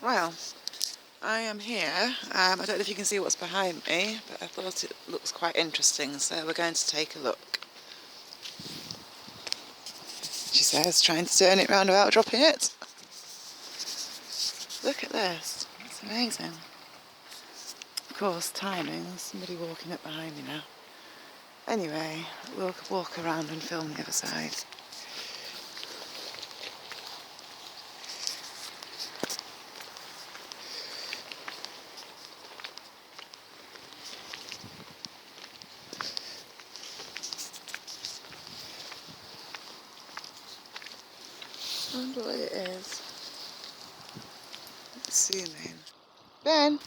Well, I am here. I don't know if you can see what's behind me, but I thought it looks quite interesting, so we're going to take a look. She says, trying to turn it round without dropping it. Look at this. It's amazing. Of course, timing. There's somebody walking up behind me now. Anyway, we'll walk around and film the other side. I wonder what it is. Let's see, MAiN. Ben!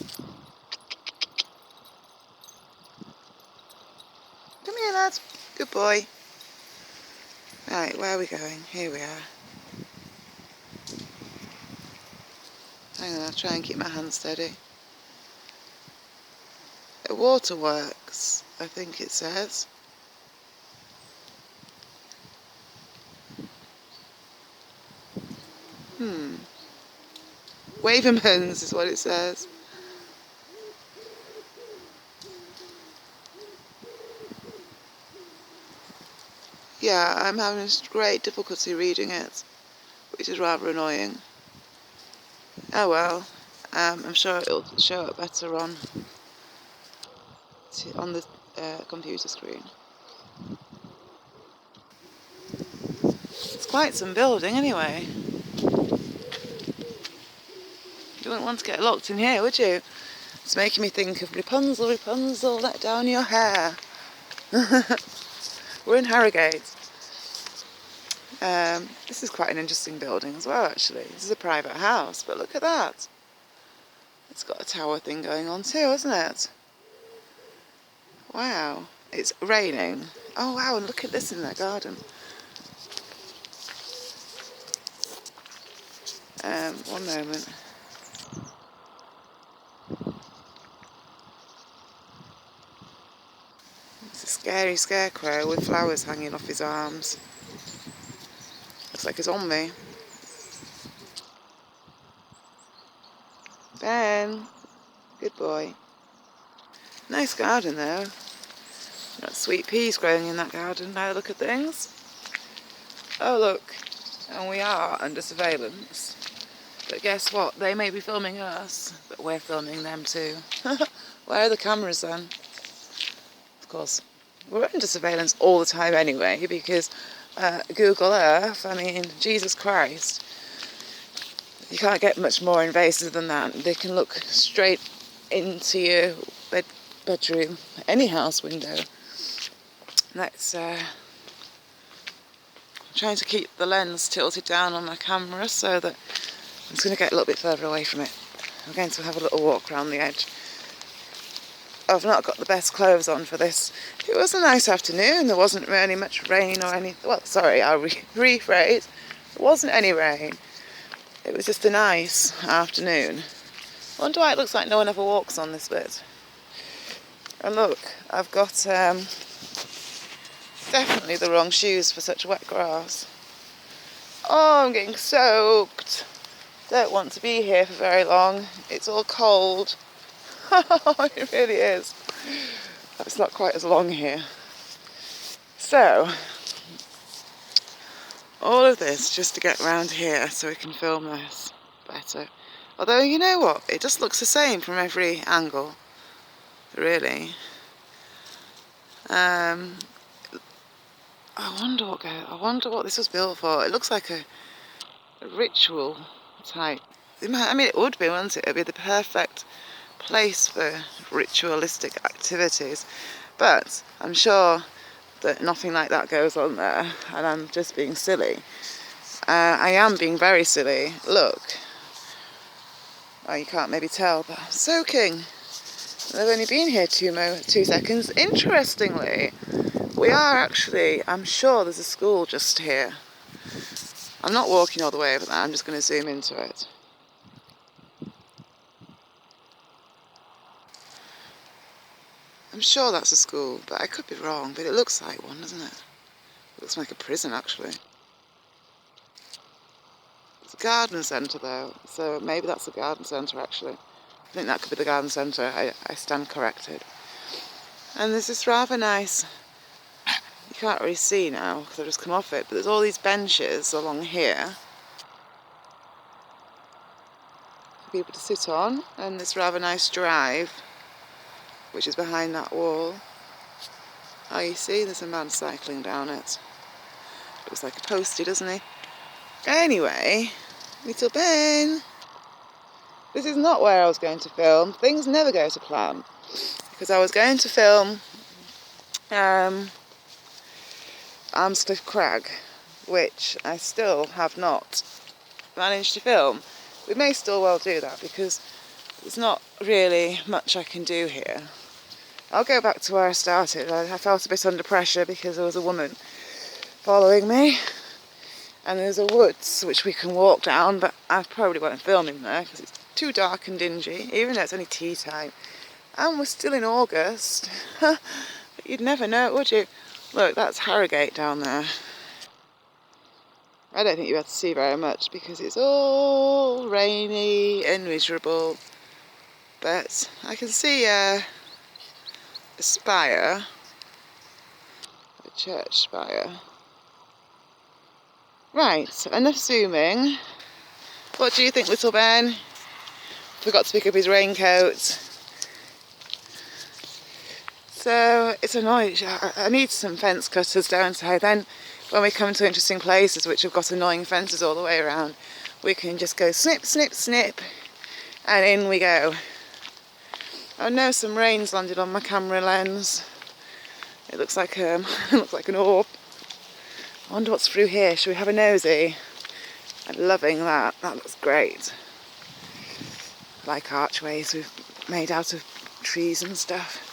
Come here, lad. Good boy. Right, where are we going? Here we are. Hang on, I'll try and keep my hand steady. Waterworks, I think it says. Wavermans is what it says. Yeah, I'm having great difficulty reading it, which is rather annoying. Oh well, I'm sure it'll show up better on the computer screen. It's quite some building anyway. You wouldn't want to get locked in here, would you? It's making me think of Rapunzel, Rapunzel, let down your hair. We're in Harrogate. This is quite an interesting building as well, actually. This is a private house, but look at that. It's got a tower thing going on too, isn't it? Wow. It's raining. Oh wow, and look at this in that garden. One moment. It's a scary scarecrow with flowers hanging off his arms. Looks like he's on me. Ben, good boy. Nice garden though. Got sweet peas growing in that garden by the look at things. Oh look, and we are under surveillance. But guess what? They may be filming us, but we're filming them too. Where are the cameras then? Of course, we're under surveillance all the time anyway, because Google Earth, I mean, Jesus Christ. You can't get much more invasive than that. They can look straight into your bedroom, any house window. Let's I'm trying to keep the lens tilted down on my camera so that I'm just going to get a little bit further away from it. I'm going to have a little walk around the edge. I've not got the best clothes on for this. It was a nice afternoon. There wasn't really much rain or anything. Well, sorry, I'll rephrase. There wasn't any rain. It was just a nice afternoon. I wonder why it looks like no one ever walks on this bit. And look, I've got definitely the wrong shoes for such wet grass. Oh, I'm getting soaked. Don't want to be here for very long. It's all cold. It really is. It's not quite as long here. So, all of this just to get around here so we can film this better. Although, you know what? It just looks the same from every angle. Really. I wonder what this was built for. It looks like a ritual type. I mean, it would be, wouldn't it? It would be the perfect place for ritualistic activities. But I'm sure that nothing like that goes on there, and I'm just being silly. I am being very silly. Look. Oh, you can't maybe tell, but I'm soaking. I've only been here 2 seconds. Interestingly, we are actually, I'm sure there's a school just here. I'm not walking all the way over there, I'm just going to zoom into it. I'm sure that's a school, but I could be wrong, but it looks like one, doesn't it? It looks like a prison, actually. It's a garden centre though, so maybe that's a garden centre actually. I think that could be the garden centre, I stand corrected. And there's this rather nice, you can't really see now because I've just come off it, but there's all these benches along here for people to sit on, and this rather nice drive which is behind that wall. Oh, you see there's a man cycling down it. Looks like a postie, doesn't he? Anyway, little Ben. This is not where I was going to film. Things never go to plan. Because I was going to film Armscliffe Crag, which I still have not managed to film. We may still well do that because there's not really much I can do here. I'll go back to where I started. I felt a bit under pressure because there was a woman following me. And there's a woods which we can walk down, but I probably won't film in there because it's too dark and dingy, even though it's only tea time. And we're still in August. But you'd never know, would you? Look, that's Harrogate down there. I don't think you'll be able to see very much because it's all rainy and miserable. But I can see a spire, a church spire. Right, enough zooming. What do you think, little Ben? Forgot to pick up his raincoat. So it's annoying. I need some fence cutters, don't I? Then when we come to interesting places which have got annoying fences all the way around, we can just go snip, snip, snip, and in we go. Oh no, some rain's landed on my camera lens. It looks like it looks like an orb. I wonder what's through here. Should we have a nosy? I'm loving that. That looks great. Like archways we've made out of trees and stuff.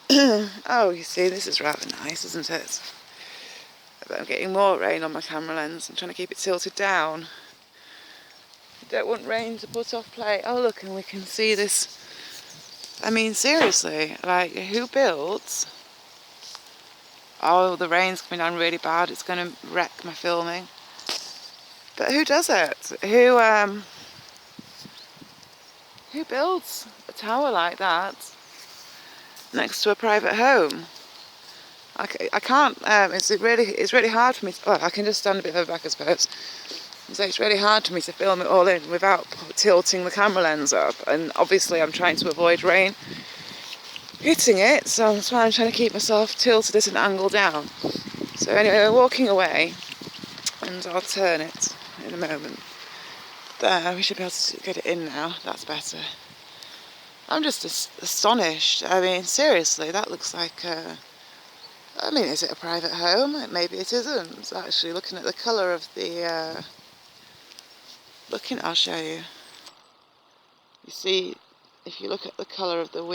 Oh, you see, this is rather nice, isn't it? But I'm getting more rain on my camera lens. I'm trying to keep it tilted down. I don't want rain to put off play. Oh, look, and we can see this. I mean, seriously, like, who builds? Oh, the rain's coming down really bad. It's going to wreck my filming. But who does it? Who builds a tower like that next to a private home? I can't. It's really hard for me. Well, I can just stand a bit further back, I suppose. So it's really hard for me to film it all in without tilting the camera lens up. And obviously, I'm trying to avoid rain hitting it, so that's why I'm trying to keep myself tilted at an angle down. So anyway, we're walking away, and I'll turn it in a moment. There, we should be able to get it in now. That's better. I'm just astonished. I mean, seriously, that looks like I mean, is it a private home? Maybe it isn't. Actually, looking at the colour of the... I'll show you. You see, if you look at the colour of the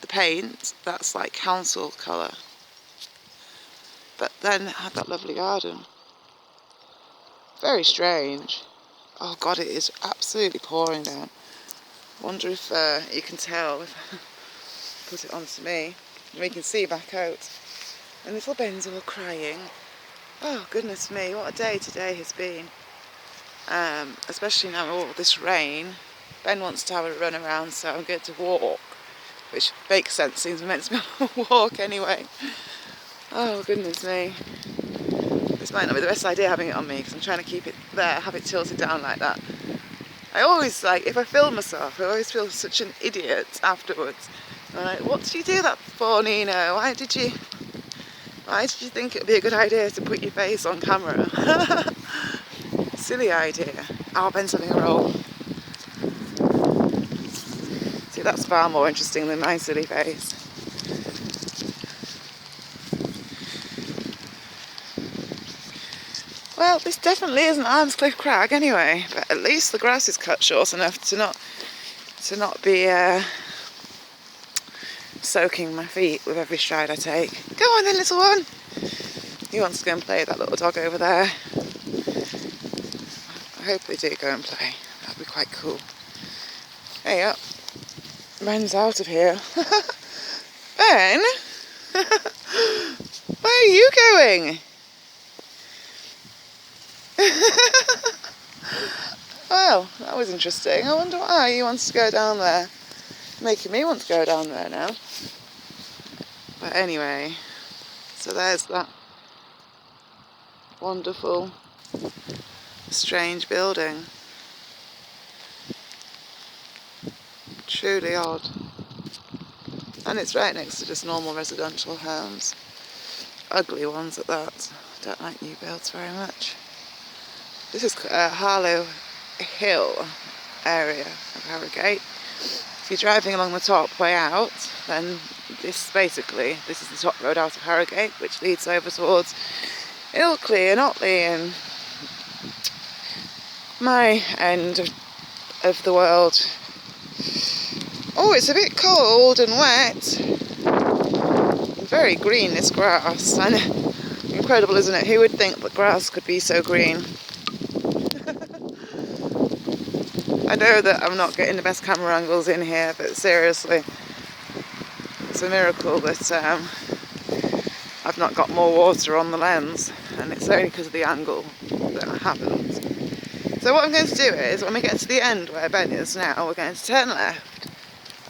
paint, that's like council colour. But then it had that lovely garden. Very strange. Oh God, it is absolutely pouring down. I wonder if you can tell if I put it onto me. We can see back out. And little Ben's all crying. Oh goodness me, what a day today has been. Especially now all this rain. Ben wants to have a run around, so I'm going to walk. Which makes sense, seems we're meant to be on a walk anyway. Oh goodness me. This might not be the best idea having it on me, because I'm trying to keep it there, have it tilted down like that. I always, like, if I film myself, I always feel such an idiot afterwards. And I'm like, what did you do that for, Nino? Why did you think it would be a good idea to put your face on camera? Silly idea. Oh, Ben's having a roll. See, that's far more interesting than my silly face. Well, this definitely isn't Armscliffe Crag anyway, but at least the grass is cut short enough to not be soaking my feet with every stride I take. Go on then, little one. He wants to go and play with that little dog over there. I hope they do go and play. That'd be quite cool. Hey up. Ben's out of here. Ben? Where are you going? Well, that was interesting. I wonder why he wants to go down there. Making me want to go down there now. But anyway, so there's that wonderful, strange building. Truly odd. And it's right next to just normal residential homes. Ugly ones at that. Don't like new builds very much. This is Harlow Hill area of Harrogate. If you're driving along the top way out, then this is the top road out of Harrogate, which leads over towards Ilkley and Otley and my end of the world. Oh, it's a bit cold and wet. Very green, this grass. And incredible, isn't it? Who would think that grass could be so green? I know that I'm not getting the best camera angles in here, but seriously, it's a miracle that I've not got more water on the lens, and it's only because of the angle that I haven't. So what I'm going to do is, when we get to the end where Ben is now, we're going to turn left.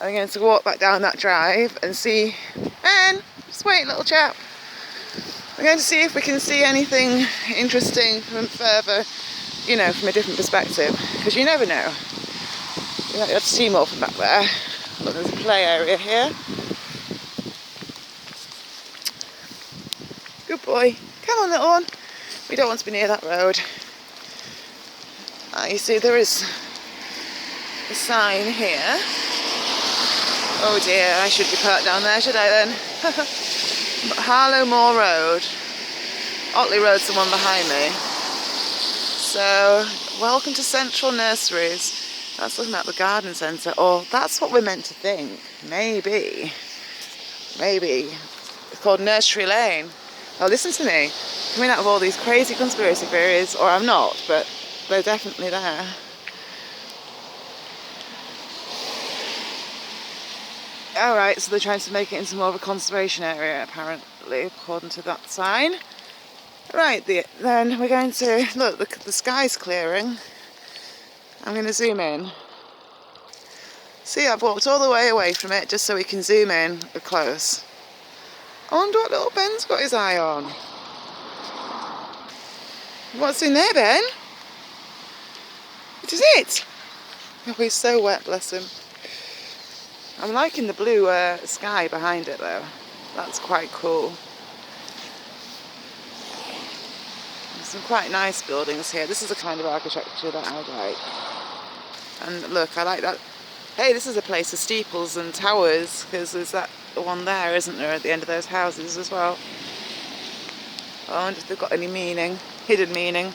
I'm going to walk back down that drive and see... Ben! Just wait, little chap. We're going to see if we can see anything interesting from further, you know, from a different perspective. Because you never know. You might be able to see more from back there. Look, there's a play area here. Good boy. Come on, little one. We don't want to be near that road. You see, there is a sign here. Oh dear, I should be parked down there, should I then? Harlow Moor Road. Otley Road's the one behind me. So, welcome to Central Nurseries. That's looking at the garden centre. Or that's what we're meant to think. Maybe. It's called Nursery Lane. Oh, listen to me. Coming out of all these crazy conspiracy theories, or I'm not, but they're definitely there. Alright, so they're trying to make it into more of a conservation area, apparently, according to that sign. Right, then we're going to... Look, the sky's clearing. I'm going to zoom in. See, I've walked all the way away from it just so we can zoom in close. I wonder what little Ben's got his eye on. What's in there, Ben? What is it? Oh, he's so wet, bless him. I'm liking the blue sky behind it though. That's quite cool. There's some quite nice buildings here. This is the kind of architecture that I like. And look, I like that. Hey, this is a place of steeples and towers, because there's that one there, isn't there, at the end of those houses as well. I wonder if they've got any meaning, hidden meaning.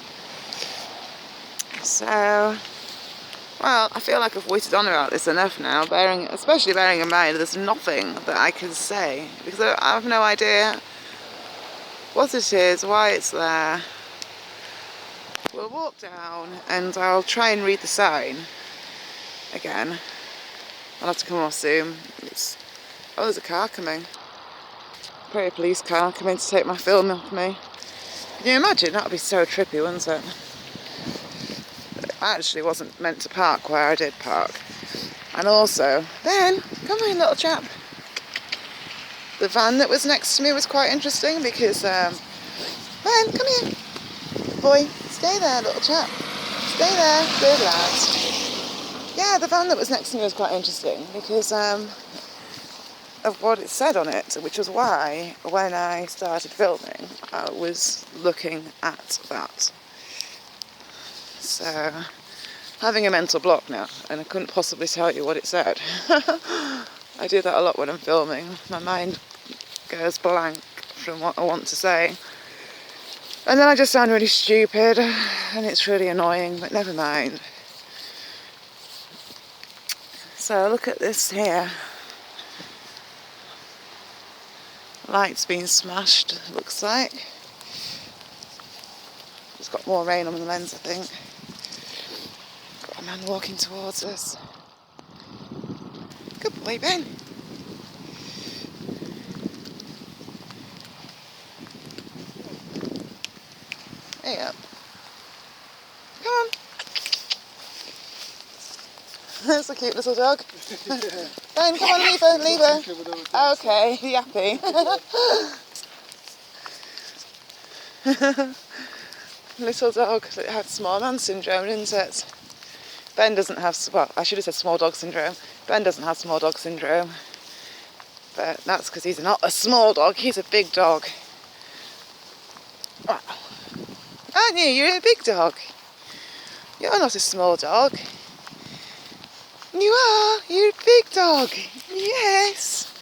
So... Well, I feel like I've waited on about this enough now, especially bearing in mind there's nothing that I can say, because I have no idea what it is, why it's there. We'll walk down and I'll try and read the sign again. I'll have to come off soon. Oh, there's a car coming. Probably a police car coming to take my film of me. Can you imagine? That would be so trippy, wouldn't it? I actually wasn't meant to park where I did park. And also, Ben, come here, little chap. The van that was next to me was quite interesting because, Ben, come here. Boy, stay there, little chap. Stay there, good lad. Yeah, the van that was next to me was quite interesting because of what it said on it, which was why, when I started filming, I was looking at that. So, having a mental block now, and I couldn't possibly tell you what it said. I do that a lot when I'm filming. My mind goes blank from what I want to say. And then I just sound really stupid, and it's really annoying, but never mind. So, look at this here. Light's been smashed, it looks like. It's got more rain on the lens, I think. Got a man walking towards us. Good boy, Ben. Hey up. That's a cute little dog. Ben, come on, leave her, leave her. Okay, yappy. Little dog that had small man syndrome, didn't it? Ben doesn't have, well, I should have said small dog syndrome. Ben doesn't have small dog syndrome. But that's because he's not a small dog, he's a big dog. Wow. Aren't you? You're a big dog. You're not a small dog. You are. You're a big dog. Yes.